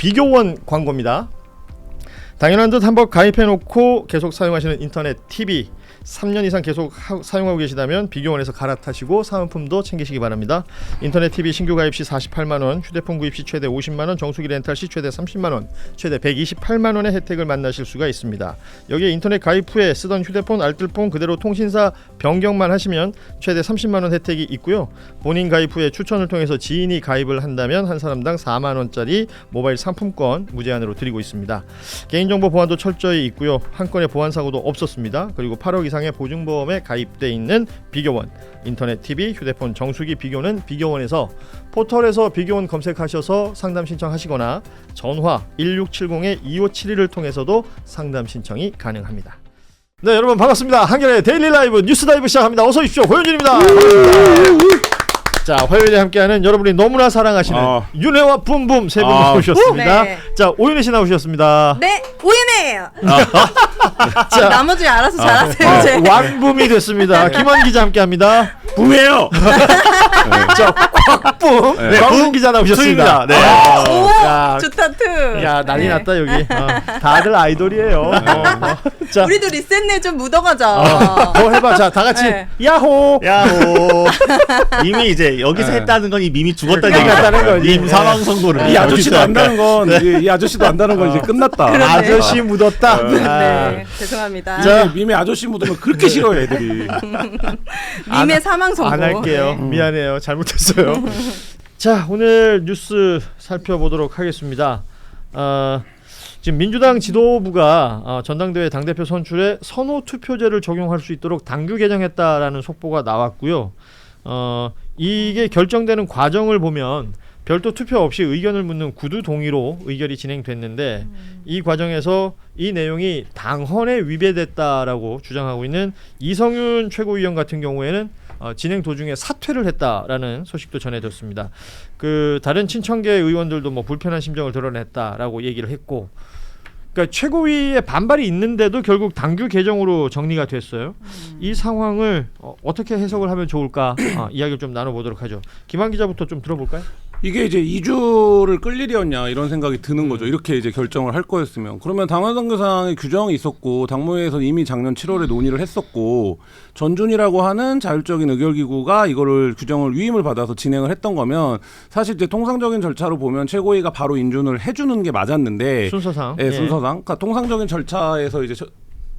비교원 광고입니다. 당연한 듯 한번 가입해놓고 계속 사용하시는 인터넷 TV 3년 이상 계속 사용하고 계시다면 비교원에서 갈아타시고 사은품도 챙기시기 바랍니다. 인터넷 TV 신규 가입 시 48만원, 휴대폰 구입 시 최대 50만원, 정수기 렌탈 시 최대 30만원, 최대 128만원의 혜택을 만나실 수가 있습니다. 여기에 인터넷 가입 후에 쓰던 휴대폰, 알뜰폰 그대로 통신사 변경만 하시면 최대 30만원 혜택이 있고요. 본인 가입 후에 추천을 통해서 지인이 가입을 한다면 한 사람당 4만원짜리 모바일 상품권 무제한으로 드리고 있습니다. 개인정보 보안도 철저히 있고요. 한 건의 보안사고도 없었습니다. 그리고 8억 이상의 보증보험에 가입돼 있는 비교원, 인터넷 TV, 휴대폰 정수기 비교는 비교원에서 포털에서 비교원 검색하셔서 상담 신청하시거나 전화 1670-2571을 통해서도 상담 신청이 가능합니다. 네, 여러분 반갑습니다. 한겨레 데일리 라이브 뉴스 다이브 시작합니다. 어서 오십시오. 고현준입니다. 자, 화요일에 함께하는 여러분이 너무나 사랑하시는 윤혜와 붐붐 세 분 나오셨습니다. 네. 자, 오윤혜 씨 나오셨습니다. 네, 오윤혜예요. 자, 나머지 알아서 잘하세요. 이제. 완붐이 됐습니다. 김원 기자 함께합니다. 붐이에요. 자, 곽붐 곽붐 기자 나오셨습니다. 네. 오, 야, 좋다 투. 야, 난리 났다 여기. 다들 아이돌이에요. 자, 우리도 리셋네 좀 묻어가자. 뭐 해봐. 자, 다 같이 네. 야호. 야호. 이미 이제 여기서 했다는 건 이 밈이 죽었다는 얘기했다는 거지. 밈 사망 선고를. 이 아저씨도 안다는 건, 이 아저씨도 안다는 건 이제 끝났다. 그러네. 아저씨 묻었다. 네, 죄송합니다. 자, 밈에 아저씨 묻으면 그렇게 싫어해 애들이. 밈의 사망 선고. 안 할게요. 미안해요. 잘못했어요. 자, 오늘 뉴스 살펴보도록 하겠습니다. 지금 민주당 지도부가 전당대회 당대표 선출에 선호 투표제를 적용할 수 있도록 당규 개정했다라는 속보가 나왔고요. 이게 결정되는 과정을 보면 별도 투표 없이 의견을 묻는 구두 동의로 의결이 진행됐는데 이 과정에서 이 내용이 당헌에 위배됐다라고 주장하고 있는 이성윤 최고위원 같은 경우에는 진행 도중에 사퇴를 했다라는 소식도 전해졌습니다. 그 다른 친청계 의원들도 뭐 불편한 심정을 드러냈다라고 얘기를 했고, 그러니까 최고위의 반발이 있는데도 결국 당규 개정으로 정리가 됐어요. 이 상황을 어떻게 해석을 하면 좋을까 이야기를 좀 나눠보도록 하죠. 김한 기자부터 좀 들어볼까요? 이게 이제 2주를 끌 일이었냐 이런 생각이 드는 거죠. 이렇게 이제 결정을 할 거였으면. 그러면 당헌당규상의 규정이 있었고 당무회에서 이미 작년 7월에 논의를 했었고 전준이라고 하는 자율적인 의결기구가 이거를 규정을 위임을 받아서 진행을 했던 거면 사실 이제 통상적인 절차로 보면 최고위가 바로 인준을 해주는 게 맞았는데 순서상. 네, 순서상. 그러니까 통상적인 절차에서 이제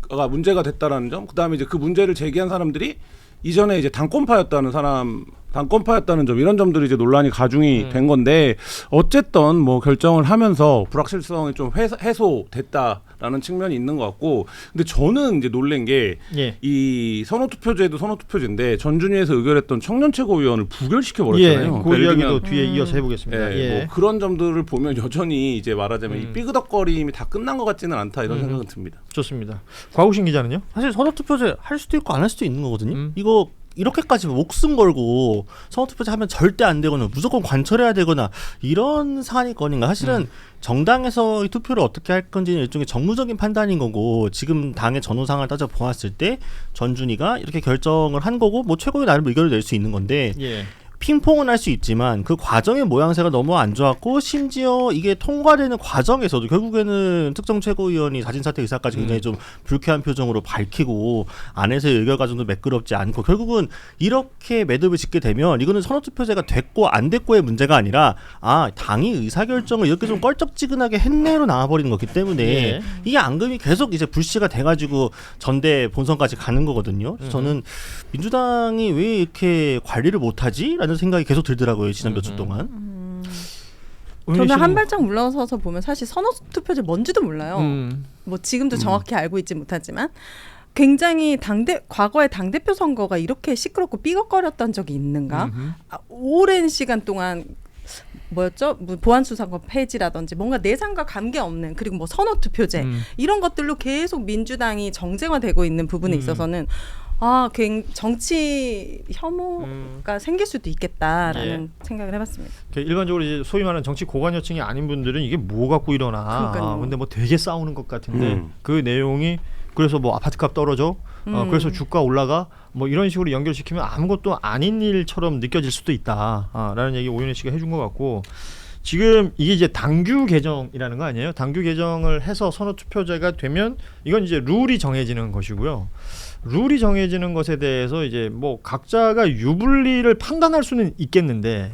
가 문제가 됐다라는 점, 그다음에 이제 그 문제를 제기한 사람들이 이전에 이제 당권파였다는 점, 이런 점들이 이제 논란이 가중이 된 건데 어쨌든 뭐 결정을 하면서 불확실성이 좀 해소됐다라는 측면이 있는 것 같고, 근데 저는 이제 놀란 게 이 선호투표제도 선호투표제인데 전준위에서 의결했던 청년최고위원을 부결시켜 버렸잖아요. 그 이야기도 뒤에 이어서 해보겠습니다. 뭐 그런 점들을 보면 여전히 이제 말하자면 이 삐그덕거림이 다 끝난 것 같지는 않다 이런 생각은 듭니다. 좋습니다. 곽우신 기자는요? 사실 선호투표제 할 수도 있고 안 할 수도 있는 거거든요. 이거 이렇게까지 목숨 걸고 선호투표제 하면 절대 안 되거나 무조건 관철해야 되거나 이런 사안이 거니까 사실은 정당에서 이 투표를 어떻게 할 건지는 일종의 정무적인 판단인 거고, 지금 당의 전후상을 따져 보았을 때 전준이가 이렇게 결정을 한 거고 뭐 최고위 나름 의견을 낼 수 있는 건데 핑퐁은 할 수 있지만 그 과정의 모양새가 너무 안 좋았고, 심지어 이게 통과되는 과정에서도 결국에는 특정 최고위원이 자진사퇴 의사까지 굉장히 좀 불쾌한 표정으로 밝히고 안에서의 의결 과정도 매끄럽지 않고, 결국은 이렇게 매듭을 짓게 되면 이거는 선호투표제가 됐고 안 됐고의 문제가 아니라 당이 의사결정을 이렇게 좀 껄쩍지근하게 했네로 나와버리는 거기 때문에 이게 앙금이 계속 이제 불씨가 돼가지고 전대 본선까지 가는 거거든요. 저는 민주당이 왜 이렇게 관리를 못하지? 라는 생각이 계속 들더라고요. 지난 몇 주 동안. 저는 한 발짝 물러서서 보면 사실 선호투표제 뭔지도 몰라요. 뭐 지금도 정확히 알고 있지 못하지만 굉장히 과거의 당대표 선거가 이렇게 시끄럽고 삐걱거렸던 적이 있는가? 오랜 시간 동안 뭐였죠? 보안수사권 폐지라든지 뭔가 내상과 관계없는, 그리고 뭐 선호투표제 이런 것들로 계속 민주당이 정쟁화되고 있는 부분에 있어서는 정치 혐오가 생길 수도 있겠다라는 생각을 해봤습니다. 일반적으로 이제 소위 말하는 정치 고관여층이 아닌 분들은 이게 뭐 갖고 일어나? 근데 뭐 되게 싸우는 것 같은데 그 내용이 그래서 뭐 아파트값 떨어져? 그래서 주가 올라가? 뭐 이런 식으로 연결시키면 아무것도 아닌 일처럼 느껴질 수도 있다라는 얘기 오윤혜 씨가 해준 것 같고, 지금 이게 이제 당규 개정이라는 거 아니에요? 당규 개정을 해서 선호투표제가 되면 이건 이제 룰이 정해지는 것이고요. 룰이 정해지는 것에 대해서 이제 뭐 각자가 유불리를 판단할 수는 있겠는데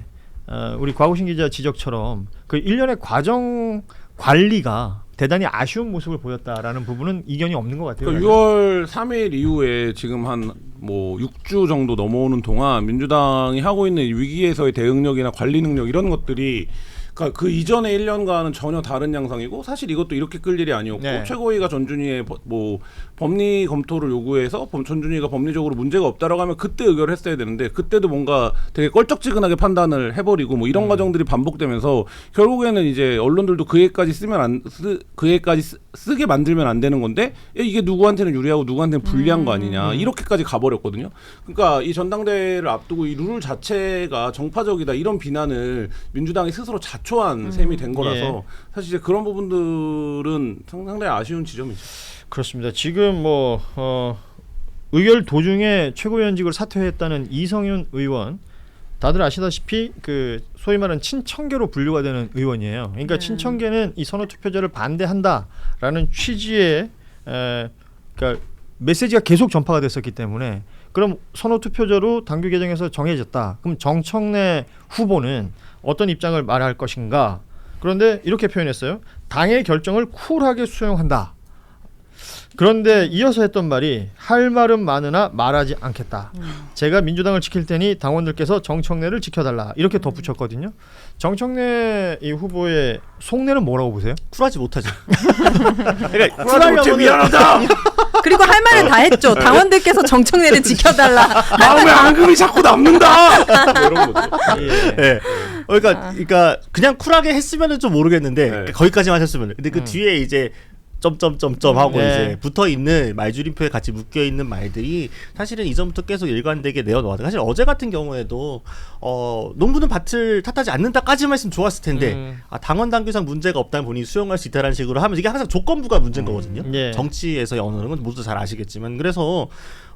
우리 곽우신 기자 지적처럼 그 일련의 과정 관리가 대단히 아쉬운 모습을 보였다라는 부분은 이견이 없는 것 같아요. 그러니까 6월 3일 이후에 지금 한 뭐 6주 정도 넘어오는 동안 민주당이 하고 있는 위기에서의 대응력이나 관리 능력 이런 것들이 그러니까 그 이전의 1년과는 전혀 다른 양상이고 사실 이것도 이렇게 끌 일이 아니었고 네. 최고위가 전준희의 뭐 법리 검토를 요구해서 전준희가 법리적으로 문제가 없다라고 하면 그때 의결을 했어야 되는데 그때도 뭔가 되게 껄쩍지근하게 판단을 해버리고 뭐 이런 과정들이 반복되면서 결국에는 이제 언론들도 그 애까지 쓰게 만들면 안 되는 건데 이게 누구한테는 유리하고 누구한테는 불리한 거 아니냐 이렇게까지 가버렸거든요. 그러니까 이 전당대회를 앞두고 이 룰 자체가 정파적이다 이런 비난을 민주당이 스스로 자초한 셈이 된 거라서 예. 사실 이제 그런 부분들은 상당히 아쉬운 지점이죠. 그렇습니다. 지금 뭐 의결 도중에 최고위원직을 사퇴했다는 이성윤 의원, 다들 아시다시피 그 소위 말하는 친청계로 분류가 되는 의원이에요. 그러니까 친청계는 이 선호투표제를 반대한다라는 취지의 그러니까 메시지가 계속 전파가 됐었기 때문에 그럼 선호투표제로 당규 개정에서 정해졌다. 그럼 정청래 후보는 어떤 입장을 말할 것인가? 그런데 이렇게 표현했어요. 당의 결정을 쿨하게 수용한다. 그런데 이어서 했던 말이 할 말은 많으나 말하지 않겠다. 제가 민주당을 지킬 테니 당원들께서 정청래를 지켜달라. 이렇게 덧붙였거든요. 정청래 이 후보의 속내는 뭐라고 보세요? 쿨하지 못하죠. 그러니까 쿨하지 못해 미안하다. 그리고 할 말은 다 했죠. 당원들께서 정청래를 지켜달라. 마음에 앙금이 자꾸 남는다. 뭐 이런 거죠. 네. 그러니까 그냥 쿨하게 했으면은 좀 모르겠는데 네. 거기까지만 했으면. 근데 그 뒤에 이제 점점점점 하고 네. 이제 붙어 있는 말줄임표에 같이 묶여 있는 말들이 사실은 이전부터 계속 일관되게 내어놓았다. 사실 어제 같은 경우에도 농부는 밭을 탓하지 않는다까지만 했으면 좋았을 텐데 당원 당규상 문제가 없다면 본인이 수용할 수 있다라는 식으로 하면 이게 항상 조건부가 문제인 거거든요. 예. 정치에서의 언어는 건 모두 잘 아시겠지만 그래서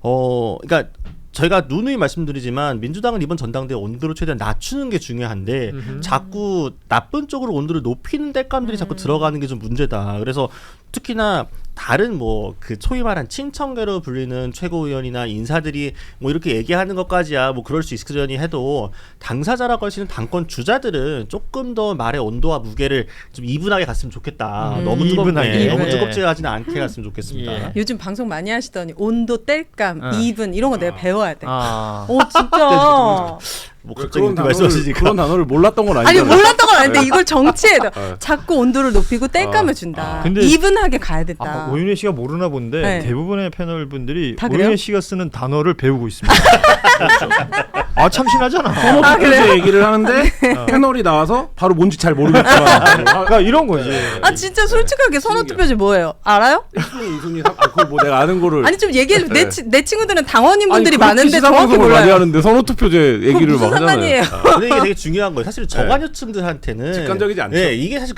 그러니까 저희가 누누이 말씀드리지만 민주당은 이번 전당대회 온도를 최대한 낮추는 게 중요한데 자꾸 나쁜 쪽으로 온도를 높이는 땔감들이 자꾸 들어가는 게 좀 문제다. 그래서 특히나 다른 뭐 그 소위 말한 친청계로 불리는 최고위원이나 인사들이 뭐 이렇게 얘기하는 것까지야 뭐 그럴 수 있으려니 해도 당사자라고 할 수 있는 당권 주자들은 조금 더 말의 온도와 무게를 좀 이분하게 갔으면 좋겠다. 너무 이분하게. 너무 네. 뜨겁지 하지는 않게 갔으면 좋겠습니다. 예. 요즘 방송 많이 하시더니 온도, 땔감, 이분 이런 거 내가 배워야 돼. 오 진짜. 뭐 갑자기 그렇게 말씀하시니까 그런 단어를 몰랐던 건 아니 아니잖아요. 몰랐던 건 아닌데 이걸 정치에 자꾸 온도를 높이고 땔감을 준다. 근데- 이분하게 가야 된다. 오윤혜 씨가 모르나 본데 네. 대부분의 패널 분들이 다 그래요? 오윤혜 씨가 쓰는 단어를 배우고 있습니다. 아 참신하잖아. 선호투표제 얘기를 하는데 패널이 나와서 바로 뭔지 잘 모르겠지만 그러니까 이런 거지. 아 진짜 솔직하게 선호투표제 뭐예요? 알아요? 1순위, 2순위, 그걸 뭐 내가 아는 거를 아니 좀 얘기해. 내 친구들은 당원인분들이 그렇게 많은데 정확히 시사방송을 많이 몰라요. 하는데 선호투표제 얘기를 무슨 막 상관이에요? 하잖아요. 근데 이게 되게 중요한 거예요. 사실 저관여층들한테는 직관적이지 않죠. 네, 이게 사실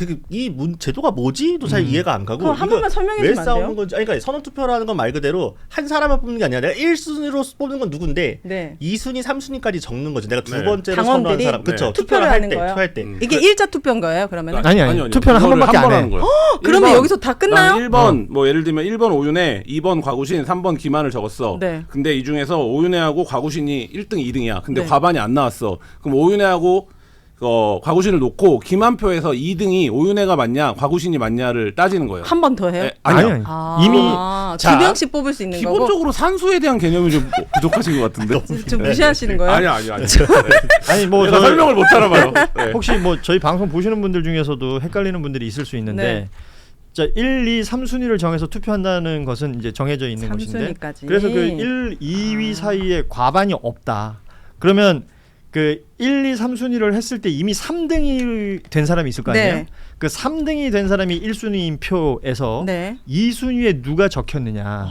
제도가 뭐지도 잘 이해가 안 가고. 그럼 한 이거 번만 설명해 왜 주면 안 돼요? 싸우는 건지. 아니, 그러니까 선언투표라는 건 말 그대로 한 사람만 뽑는 게 아니라 내가 1순위로 뽑는 건 누군데 네. 2순위, 3순위까지 적는 거지. 내가 두 네. 번째로 당원들이 선언한 사람. 그렇죠. 네. 투표를 하는 거예요? 투표할 때. 이게 일자 투표인 거예요? 그러면? 아니. 투표는 한 이거를 번밖에 안 해. 하는 거예요. 그러면 1번, 여기서 다 끝나요? 1번 뭐 예를 들면 1번 오윤혜, 2번 곽우신, 3번 김한을 적었어. 네. 근데 이 중에서 오윤혜하고 곽우신이 1등, 2등이야. 근데 네. 과반이 안 나왔어. 그럼 오윤혜하고 곽우신을 놓고 김한표에서 2등이 오윤혜가 맞냐, 곽우신이 맞냐를 따지는 거예요. 한 번 더 해요? 아니요. 이미 두 명씩 뽑을 수 있는 거고? 기본적으로 산수에 대한 개념이 좀 부족하신 것 같은데. 좀 무시하시는 거예요? 아니. 아니 뭐 내가 저 설명을 못 알아봐요. 네. 혹시 뭐 저희 방송 보시는 분들 중에서도 헷갈리는 분들이 있을 수 있는데 네. 자 1, 2, 3순위를 정해서 투표한다는 것은 이제 정해져 있는 것인데 3순위까지. 그래서 그 1, 2위 사이에 과반이 없다. 그러면 그 1, 2, 3순위를 했을 때 이미 3등이 된 사람이 있을 거 아니에요? 네. 그 3등이 된 사람이 1순위인 표에서 네. 2순위에 누가 적혔느냐.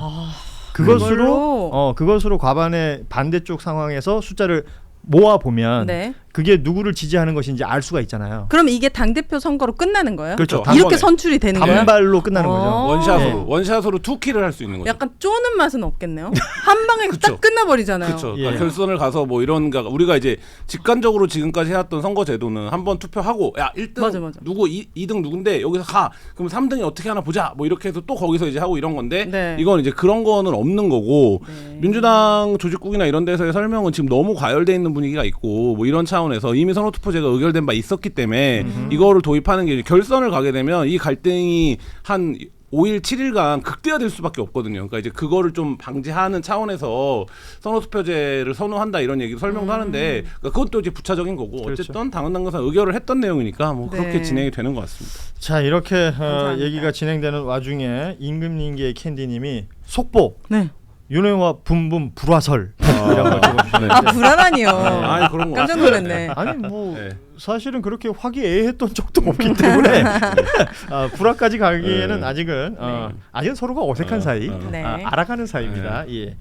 그걸로? 그것으로 과반의 반대쪽 상황에서 숫자를 모아 보면 네. 그게 누구를 지지하는 것인지 알 수가 있잖아요. 그럼 이게 당대표 선거로 끝나는 거예요? 그렇죠. 이렇게 선출이 되는 거예요? 단발로 끝나는 거죠. 원샷으로 원샷으로 투키를 할 수 있는 거죠. 약간 쪼는 맛은 없겠네요. 한 방에 그쵸. 딱 끝나버리잖아요. 그렇죠. 예. 결선을 가서 뭐 이런가 우리가 이제 직관적으로 지금까지 해왔던 선거 제도는 한번 투표하고 야 1등 맞아. 누구 2등 누군데 여기서 가 그럼 3등이 어떻게 하나 보자 뭐 이렇게 해서 또 거기서 이제 하고 이런 건데 네. 이건 이제 그런 거는 없는 거고 네. 민주당 조직국이나 이런 데서의 설명은 지금 너무 과열돼 있는 분위기가 있고 뭐 이런 차원에서 이미 선거투표제가 의결된 바 있었기 때문에 이거를 도입하는 게 결선을 가게 되면 이 갈등이 한 5일, 7일간 극대화될 수밖에 없거든요. 그러니까 이제 그거를 좀 방지하는 차원에서 선거투표제를 선호한다 이런 얘기도 설명도 하는데 그러니까 그것도 이제 부차적인 거고 그렇죠. 어쨌든 당헌당규상 의결을 했던 내용이니까 뭐 그렇게 네. 진행이 되는 것 같습니다. 자 이렇게 감사합니다. 얘기가 진행되는 와중에 임금님계의 캔디님이 속보 네. 윤회와 붐붐 불화설 이런 걸 적어주셨는데 아, 불안하니요. 아니 그런 거 깜짝 놀랐네. 아니 뭐 네. 사실은 그렇게 화기애애했던 적도 없기 때문에 불화까지 가기에는 네. 아직은 아직은 서로가 어색한 사이, 네. 알아가는 사이입니다. 예.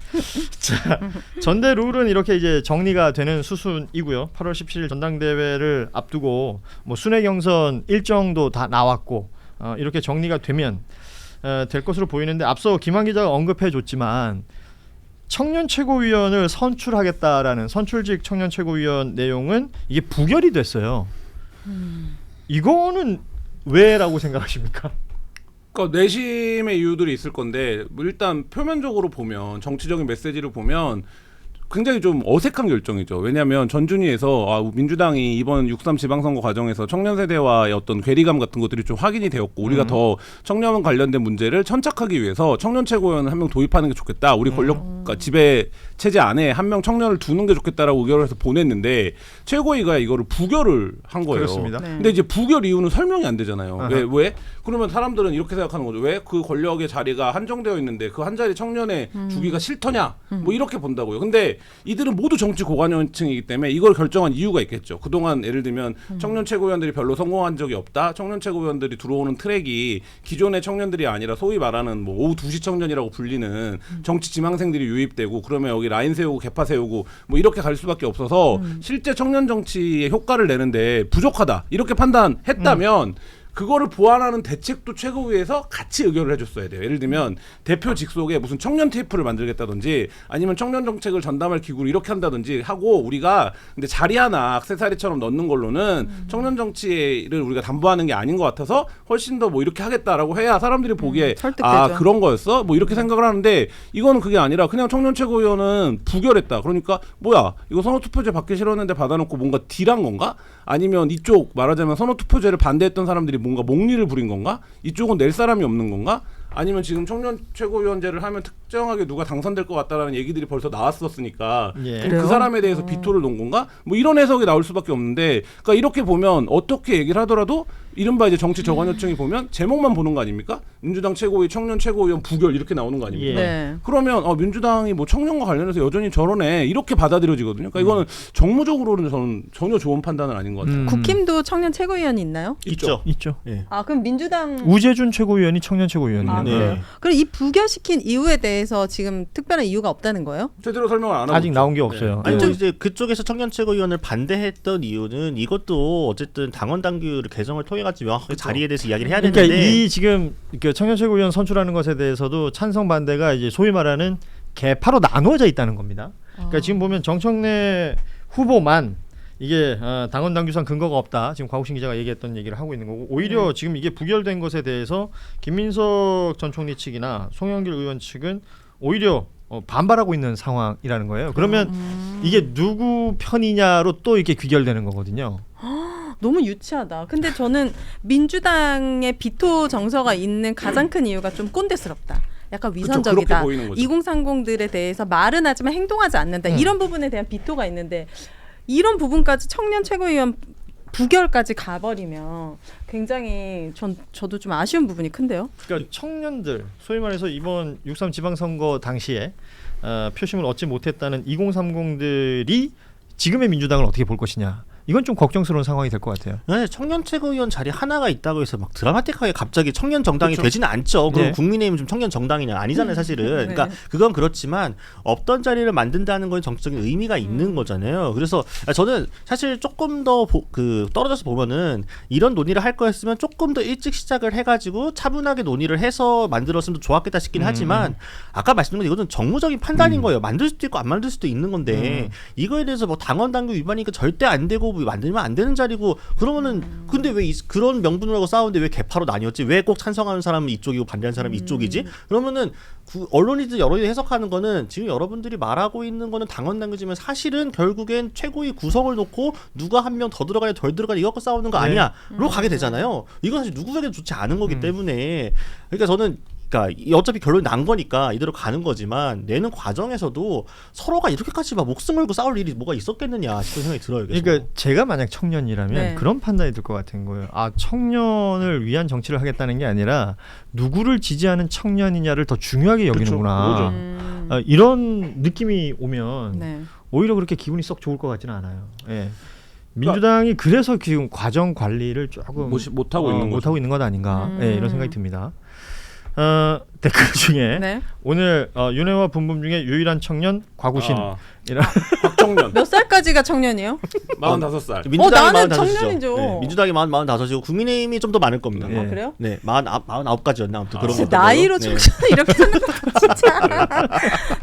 자 전대 룰은 이렇게 이제 정리가 되는 수순이고요. 8월 17일 전당대회를 앞두고 뭐 순회 경선 일정도 다 나왔고 이렇게 정리가 되면 될 것으로 보이는데 앞서 김한 기자가 언급해줬지만 청년 최고위원을 선출하겠다라는 선출직 청년 최고위원 내용은 이게 부결이 됐어요. 이거는 왜라고 생각하십니까? 그러니까 내심의 이유들이 있을 건데 뭐 일단 표면적으로 보면 정치적인 메시지를 보면 굉장히 좀 어색한 결정이죠. 왜냐하면 전준위에서 민주당이 이번 6.3 지방선거 과정에서 청년 세대와의 어떤 괴리감 같은 것들이 좀 확인이 되었고 우리가 더 청년 관련된 문제를 천착하기 위해서 청년 최고위원을 한 명 도입하는 게 좋겠다. 우리 권력과 지배 체제 안에 한 명 청년을 두는 게 좋겠다라고 의결을 해서 보냈는데 최고위가 이거를 부결을 한 거예요. 그렇습니다. 네. 근데 이제 부결 이유는 설명이 안 되잖아요. 아하. 왜? 그러면 사람들은 이렇게 생각하는 거죠. 왜 그 권력의 자리가 한정되어 있는데 그 한 자리 청년에 주기가 싫더냐? 뭐 이렇게 본다고요. 근데 이들은 모두 정치 고관여층이기 때문에 이걸 결정한 이유가 있겠죠. 그동안 예를 들면 청년 최고위원들이 별로 성공한 적이 없다. 청년 최고위원들이 들어오는 트랙이 기존의 청년들이 아니라 소위 말하는 뭐 오후 2시 청년이라고 불리는 정치 지망생들이 유입되고 그러면 여기 라인 세우고 개파 세우고 뭐 이렇게 갈 수밖에 없어서 실제 청년 정치의 효과를 내는데 부족하다. 이렇게 판단했다면 그거를 보완하는 대책도 최고위에서 같이 의결을 해줬어야 돼요. 예를 들면 대표 직속에 무슨 청년 테이프를 만들겠다든지 아니면 청년 정책을 전담할 기구를 이렇게 한다든지 하고 우리가 근데 자리 하나 액세서리처럼 넣는 걸로는 청년 정치를 우리가 담보하는 게 아닌 것 같아서 훨씬 더 뭐 이렇게 하겠다라고 해야 사람들이 보기에 설득되죠. 그런 거였어? 뭐 이렇게 생각을 하는데 이거는 그게 아니라 그냥 청년 최고위원은 부결했다. 그러니까 뭐야 이거 선거투표제 받기 싫었는데 받아놓고 뭔가 딜한 건가? 아니면 이쪽 말하자면 선거투표제를 반대했던 사람들이 뭔가 몽리를 부린 건가? 이쪽은 낼 사람이 없는 건가? 아니면 지금 청년 최고위원제를 하면 특정하게 누가 당선될 것 같다라는 얘기들이 벌써 나왔었으니까 예. 그 그래요? 사람에 대해서 비토를 놓은 건가? 뭐 이런 해석이 나올 수밖에 없는데 그러니까 이렇게 보면 어떻게 얘기를 하더라도 이른바 이제 정치 저관여층이 보면 제목만 보는 거 아닙니까? 민주당 최고위 청년 최고위원 부결 이렇게 나오는 거 아닙니까? 예. 네. 그러면 민주당이 뭐 청년과 관련해서 여전히 저러네 이렇게 받아들여지거든요. 그러니까 이거는 정무적으로는 저는 전혀 좋은 판단은 아닌 것 같아요. 국힘도 청년 최고위원이 있나요? 있죠. 있죠. 예. 아 그럼 민주당 우재준 최고위원이 청년 최고위원이에요. 아, 네. 그래요? 그럼 이 부결시킨 이유에 대해서 지금 특별한 이유가 없다는 거예요? 제대로 설명을 안 하고 아직 있죠. 나온 게 없어요. 아니 예. 뭐 이제 그쪽에서 청년 최고위원을 반대했던 이유는 이것도 어쨌든 당원 당규를 개정을 통해 가지고 명확하게 자리에 대해서 이야기를 해야 그러니까 되는데 이 지금 그 청년 최고위원 선출하는 것에 대해서도 찬성 반대가 이제 소위 말하는 개파로 나누어져 있다는 겁니다. 그러니까 지금 보면 정청래 후보만 이게 당원 당규상 근거가 없다. 지금 곽욱신 기자가 얘기했던 얘기를 하고 있는 거고 오히려 지금 이게 부결된 것에 대해서 김민석 전 총리 측이나 송영길 의원 측은 오히려 반발하고 있는 상황이라는 거예요. 그러면 이게 누구 편이냐로 또 이렇게 귀결되는 거거든요. 너무 유치하다. 근데 저는 민주당의 비토 정서가 있는 가장 큰 이유가 좀 꼰대스럽다. 약간 위선적이다. 그렇게 보이는 거죠. 2030들에 대해서 말은 하지만 행동하지 않는다. 이런 부분에 대한 비토가 있는데 이런 부분까지 청년 최고위원 부결까지 가버리면 굉장히 저도 좀 아쉬운 부분이 큰데요. 그러니까 청년들 소위 말해서 이번 6.3 지방선거 당시에 표심을 얻지 못했다는 2030들이 지금의 민주당을 어떻게 볼 것이냐. 이건 좀 걱정스러운 상황이 될 것 같아요. 네, 청년 최고위원 자리 하나가 있다고 해서 막 드라마틱하게 갑자기 청년 정당이 그렇죠. 되지는 않죠. 그럼 네. 국민의힘 좀 청년 정당이냐 아니잖아요, 사실은. 네. 그러니까 그건 그렇지만 없던 자리를 만든다는 건 정치적인 의미가 있는 거잖아요. 그래서 저는 사실 조금 더 떨어져서 보면은 이런 논의를 할 거였으면 조금 더 일찍 시작을 해가지고 차분하게 논의를 해서 만들었으면 좋았겠다 싶긴 하지만 아까 말씀드린 건 이거는 정무적인 판단인 거예요. 만들 수도 있고 안 만들 수도 있는 건데 이거에 대해서 뭐 당원 당규 위반이니까 절대 안 되고 뭐 만들면 안 되는 자리고 그러면은 근데 왜 그런 명분을 하고 싸우는데 왜 개파로 나뉘었지? 왜 꼭 찬성하는 사람은 이쪽이고 반대하는 사람은 이쪽이지? 그러면은 언론이든 여론이 해석하는 거는 지금 여러분들이 말하고 있는 거는 당원 당규지만 사실은 결국엔 최고위 구성을 놓고 누가 한 명 더 들어가냐 덜 들어가냐 이거 갖고 싸우는 거 아니야로 가게 되잖아요. 이건 사실 누구에게도 좋지 않은 거기 때문에 그러니까 저는 어차피 결론이 난 거니까 이대로 가는 거지만 내는 과정에서도 서로가 이렇게까지 막 목숨 걸고 싸울 일이 뭐가 있었겠느냐 싶은 생각이 들어요. 계속. 그러니까 제가 만약 청년이라면 네. 그런 판단이 들 것 같은 거예요. 아, 청년을 위한 정치를 하겠다는 게 아니라 누구를 지지하는 청년이냐를 더 중요하게 여기는구나. 이런 느낌이 오면 네. 오히려 그렇게 기분이 썩 좋을 것 같지는 않아요. 예. 민주당이 그래서 지금 과정 관리를 조금 못하고 있는 거죠. 못하고 있는 것 아닌가 예, 이런 생각이 듭니다. 댓글 중에 네. 오늘 윤회와 분분 중에 유일한 청년 과구신 이런 박청년 몇 살까지가 청년이에요? 45살. 민주당이 나는 45이죠. 청년이죠. 네, 민주당이 45이고 국민의힘이 좀 더 많을 겁니다. 예. 아, 그래요? 네, 49까지였나 아무튼 그런 진짜 거. 나이로 네. 청년 이렇게 쓰는 거 진짜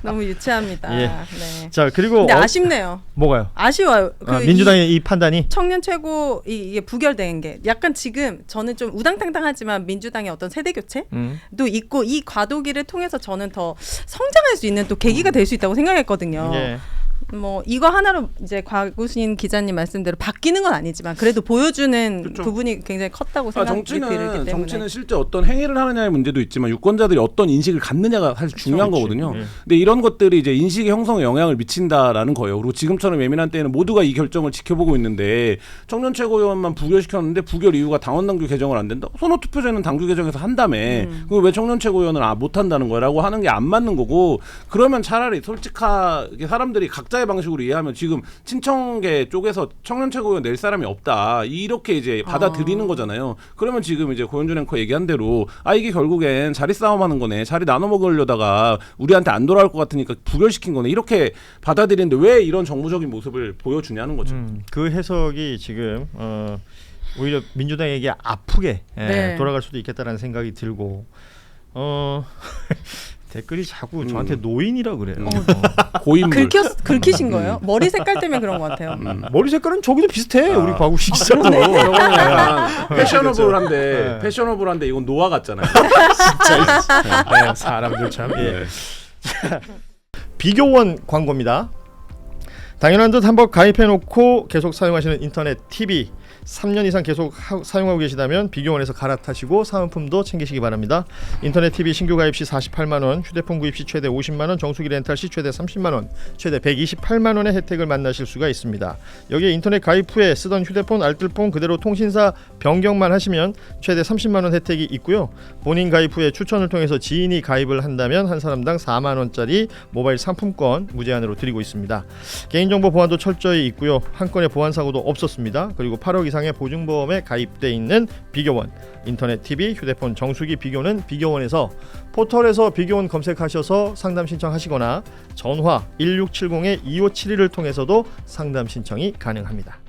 너무 유치합니다. 예. 네. 자, 그리고 근데 아쉽네요. 뭐가요? 아쉬워요. 민주당의 이 판단이 청년 최고 이게 부결된 게 약간 지금 저는 좀 우당탕탕하지만 민주당의 어떤 세대 교체도 있고 이 과도기를 통해서 저는 더 성장할 수 있는 또 계기가 될 수 있다고 생각했거든요. 예. 뭐 이거 하나로 이제 과구신 기자님 말씀대로 바뀌는 건 아니지만 그래도 보여주는 그렇죠. 부분이 굉장히 컸다고 생각이 들기 때문에 정치는 실제 어떤 행위를 하느냐의 문제도 있지만 유권자들이 어떤 인식을 갖느냐가 사실 중요한 그렇지. 거거든요. 예. 근데 이런 것들이 이제 인식의 형성에 영향을 미친다라는 거예요. 그리고 지금처럼 예민한 때에는 모두가 이 결정을 지켜보고 있는데 청년 최고위원만 부결시켰는데 부결 이유가 당원 당규 개정을 안 된다. 선호투표제는 당규 개정에서 한다며. 그럼 왜 청년 최고위원은 못 한다는 거라고 하는 게 안 맞는 거고 그러면 차라리 솔직하게 사람들이 각자의 방식으로 이해하면 지금 친청계 쪽에서 청년 최고위원 낼 사람이 없다 이렇게 이제 받아들이는 거잖아요. 그러면 지금 이제 고현준 앵커 얘기한 대로 이게 결국엔 자리 싸움하는 거네. 자리 나눠 먹으려다가 우리한테 안 돌아올 것 같으니까 부결시킨 거네. 이렇게 받아들이는데 왜 이런 정무적인 모습을 보여주냐는 거죠. 그 해석이 지금 오히려 민주당에게 아프게 네. 돌아갈 수도 있겠다라는 생각이 들고 댓글이 자꾸 저한테 노인이라 그래요. 고인물. 긁히신 거예요? 머리 색깔 때문에 그런 것 같아요. 머리 색깔은 저기도 비슷해. 우리 과구신 기자도. 저거는 약간 패셔너블한데 네. 패셔너블한데 이건 노화 같잖아요. 네, 사람들 참. 예. 비교원 광고입니다. 당연한 듯 한번 가입해놓고 계속 사용하시는 인터넷 TV 3년 이상 계속 사용하고 계시다면 비교원에서 갈아타시고 사은품도 챙기시기 바랍니다. 인터넷 TV 신규 가입 시 48만 원, 휴대폰 구입 시 최대 50만 원, 정수기 렌탈 시 최대 30만 원, 최대 128만 원의 혜택을 만나실 수가 있습니다. 여기에 인터넷 가입 후에 쓰던 휴대폰, 알뜰폰 그대로 통신사 변경만 하시면 최대 30만 원 혜택이 있고요. 본인 가입 후에 추천을 통해서 지인이 가입을 한다면 한 사람당 4만 원짜리 모바일 상품권 무제한으로 드리고 있습니다. 개인정보 보안도 철저히 있고요. 한 건의 보안 사고도 없었습니다. 그리고 8억 이상의 보증보험에 가입돼 있는 비교원, 인터넷 TV, 휴대폰 정수기 비교는 비교원에서 포털에서 비교원 검색하셔서 상담 신청하시거나 전화 1670-2571을 통해서도 상담 신청이 가능합니다.